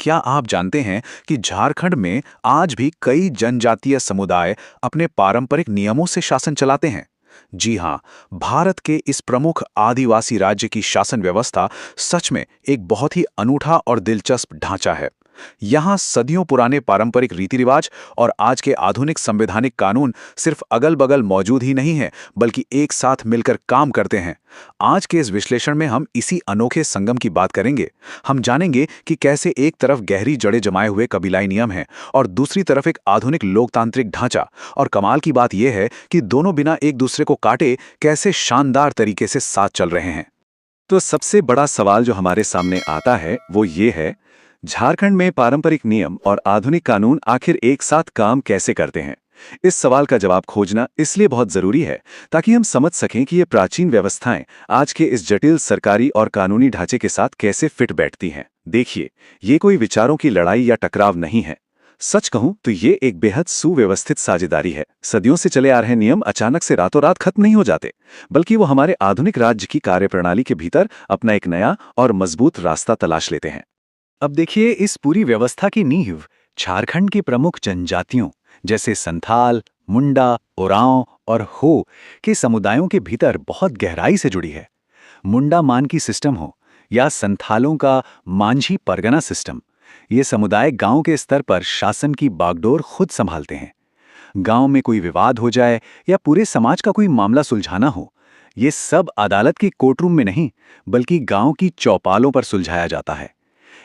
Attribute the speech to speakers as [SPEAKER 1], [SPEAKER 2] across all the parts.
[SPEAKER 1] क्या आप जानते हैं कि झारखंड में आज भी कई जनजातीय समुदाय अपने पारंपरिक नियमों से शासन चलाते हैं? जी हां, भारत के इस प्रमुख आदिवासी राज्य की शासन व्यवस्था सच में एक बहुत ही अनूठा और दिलचस्प ढांचा है। यहाँ सदियों पुराने पारंपरिक रीति रिवाज और आज के आधुनिक संवैधानिक कानून सिर्फ अगल-बगल मौजूद ही नहीं हैं, बल्कि एक साथ मिलकर काम करते हैं। आज के इस विश्लेषण में हम इसी अनोखे संगम की बात करेंगे। हम जानेंगे कि कैसे एक तरफ गहरी जड़ें जमाए हुए कबीलाई नियम हैं और दूसरी तरफ एक आधुनिक लोकतांत्रिक ढांचा। और कमाल की बात यह है कि दोनों बिना एक दूसरे को काटे कैसे शानदार तरीके से साथ चल रहे हैं।
[SPEAKER 2] तो सबसे बड़ा सवाल जो हमारे सामने आता है वो ये है, झारखंड में पारंपरिक नियम और आधुनिक कानून आखिर एक साथ काम कैसे करते हैं? इस सवाल का जवाब खोजना इसलिए बहुत जरूरी है ताकि हम समझ सकें कि ये प्राचीन व्यवस्थाएं आज के इस जटिल सरकारी और कानूनी ढांचे के साथ कैसे फिट बैठती हैं। देखिए, ये कोई विचारों की लड़ाई या टकराव नहीं है। सच कहूं तो ये एक बेहद सुव्यवस्थित साझेदारी है। सदियों से चले आ रहे नियम अचानक से रातों रात खत्म नहीं हो जाते, बल्कि वो हमारे आधुनिक राज्य की कार्यप्रणाली के भीतर अपना एक नया और मजबूत रास्ता तलाश लेते हैं।
[SPEAKER 3] अब देखिए, इस पूरी व्यवस्था की नींव झारखंड की प्रमुख जनजातियों जैसे संथाल, मुंडा, ओरांव और हो के समुदायों के भीतर बहुत गहराई से जुड़ी है। मुंडा मान की सिस्टम हो या संथालों का मांझी परगना सिस्टम, ये समुदाय गांव के स्तर पर शासन की बागडोर खुद संभालते हैं। गांव में कोई विवाद हो जाए या पूरे समाज का कोई मामला सुलझाना हो, ये सब अदालत की कोर्टरूम में नहीं बल्कि गांव की चौपालों पर सुलझाया जाता है।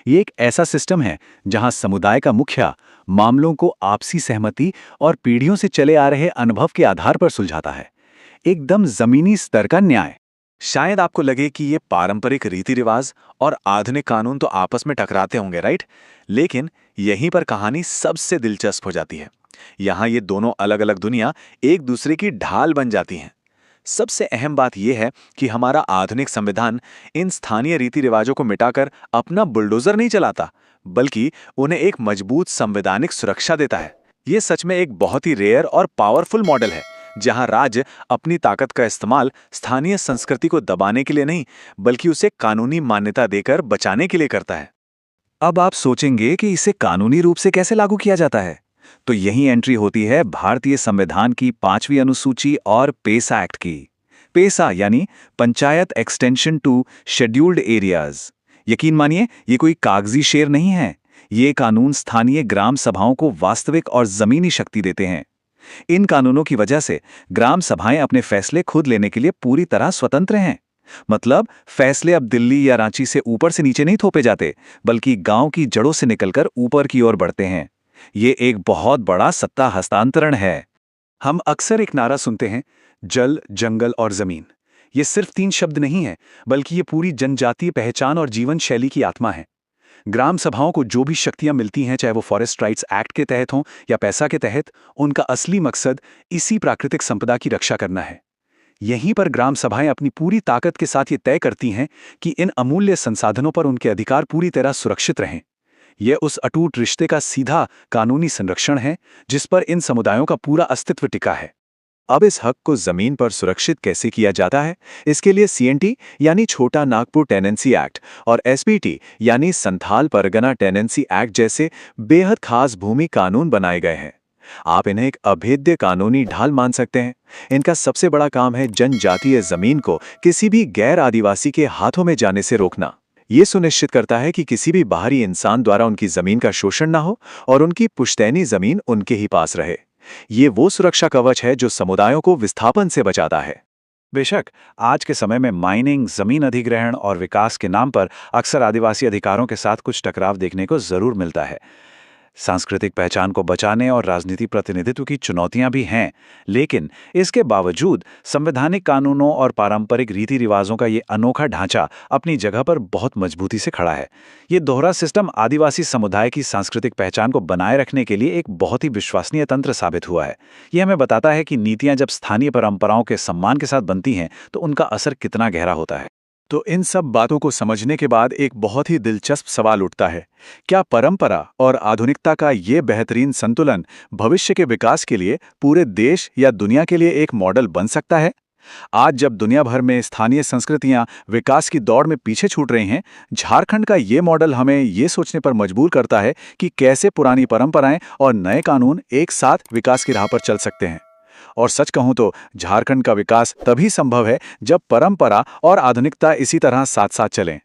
[SPEAKER 3] ये एक ऐसा सिस्टम है जहां समुदाय का मुखिया मामलों को आपसी सहमति और पीढ़ियों से चले आ रहे अनुभव के आधार पर सुलझाता है। एकदम जमीनी स्तर का न्याय।
[SPEAKER 1] शायद आपको लगे कि ये पारंपरिक रीति रिवाज और आधुनिक कानून तो आपस में टकराते होंगे, राइट? लेकिन यहीं पर कहानी सबसे दिलचस्प हो जाती है। यहाँ ये दोनों अलग अलग दुनिया एक दूसरे की ढाल बन जाती हैं। सबसे अहम बात यह है कि हमारा आधुनिक संविधान इन स्थानीय रीति रिवाजों को मिटाकर अपना बुलडोजर नहीं चलाता, बल्कि उन्हें एक मजबूत संवैधानिक सुरक्षा देता है। ये सच में एक बहुत ही रेयर और पावरफुल मॉडल है, जहां राज्य अपनी ताकत का इस्तेमाल स्थानीय संस्कृति को दबाने के लिए नहीं, बल्कि उसे कानूनी मान्यता देकर बचाने के लिए करता है।
[SPEAKER 2] अब आप सोचेंगे कि इसे कानूनी रूप से कैसे लागू किया जाता है? तो यही एंट्री होती है भारतीय संविधान की 5वीं अनुसूची और पेसा एक्ट की। पेसा यानी panchayat extension to scheduled areas. यकीन मानिए, ये कोई कागजी शेर नहीं है। ये कानून स्थानीय ग्राम सभाओं को वास्तविक और जमीनी शक्ति देते हैं। इन कानूनों की वजह से ग्राम सभाएं अपने फैसले खुद लेने के लिए पूरी तरह स्वतंत्र हैं। मतलब फैसले अब दिल्ली या रांची से ऊपर से नीचे नहीं थोपे जाते, बल्कि गांव की जड़ों से निकलकर ऊपर की ओर बढ़ते हैं। ये एक बहुत बड़ा सत्ता हस्तांतरण है।
[SPEAKER 3] हम अक्सर एक नारा सुनते हैं, जल, जंगल और जमीन। ये सिर्फ 3 शब्द नहीं है, बल्कि ये पूरी जनजातीय पहचान और जीवन शैली की आत्मा है। ग्राम सभाओं को जो भी शक्तियां मिलती हैं, चाहे वो फॉरेस्ट राइट्स एक्ट के तहत हों या पैसा के तहत, उनका असली मकसद इसी प्राकृतिक संपदा की रक्षा करना है। यहीं पर ग्राम सभाएं अपनी पूरी ताकत के साथ ये तय करती हैं कि इन अमूल्य संसाधनों पर उनके अधिकार पूरी तरह सुरक्षित रहें। यह उस अटूट रिश्ते का सीधा कानूनी संरक्षण है जिस पर इन समुदायों का पूरा अस्तित्व टिका है।
[SPEAKER 2] अब इस हक को जमीन पर सुरक्षित कैसे किया जाता है? इसके लिए सीएनटी यानी छोटा नागपुर टेनेंसी एक्ट और एसपीटी यानी संथाल परगना टेनेंसी एक्ट जैसे बेहद खास भूमि कानून बनाए गए हैं। आप इन्हें एक अभेद्य कानूनी ढाल मान सकते हैं। इनका सबसे बड़ा काम है जनजातीय जमीन को किसी भी गैर आदिवासी के हाथों में जाने से रोकना। ये सुनिश्चित करता है कि किसी भी बाहरी इंसान द्वारा उनकी जमीन का शोषण ना हो और उनकी पुश्तैनी जमीन उनके ही पास रहे। ये वो सुरक्षा कवच है जो समुदायों को विस्थापन से बचाता है।
[SPEAKER 3] बेशक आज के समय में माइनिंग, जमीन अधिग्रहण और विकास के नाम पर अक्सर आदिवासी अधिकारों के साथ कुछ टकराव देखने को जरूर मिलता है। सांस्कृतिक पहचान को बचाने और राजनीतिक प्रतिनिधित्व की चुनौतियां भी हैं, लेकिन इसके बावजूद संवैधानिक कानूनों और पारंपरिक रीति रिवाजों का ये अनोखा ढांचा अपनी जगह पर बहुत मजबूती से खड़ा है। ये दोहरा सिस्टम आदिवासी समुदाय की सांस्कृतिक पहचान को बनाए रखने के लिए एक बहुत ही विश्वसनीय तंत्र साबित हुआ है। ये हमें बताता है कि नीतियां जब स्थानीय परंपराओं के सम्मान के साथ बनती हैं तो उनका असर कितना गहरा होता है।
[SPEAKER 1] तो इन सब बातों को समझने के बाद एक बहुत ही दिलचस्प सवाल उठता है, क्या परंपरा और आधुनिकता का ये बेहतरीन संतुलन भविष्य के विकास के लिए पूरे देश या दुनिया के लिए एक मॉडल बन सकता है?
[SPEAKER 3] आज जब दुनिया भर में स्थानीय संस्कृतियां विकास की दौड़ में पीछे छूट रही हैं, झारखंड का ये मॉडल हमें ये सोचने पर मजबूर करता है कि कैसे पुरानी परंपराएं और नए कानून एक साथ विकास की राह पर चल सकते हैं। और सच कहूं तो झारखंड का विकास तभी संभव है जब परंपरा और आधुनिकता इसी तरह साथ साथ चलें।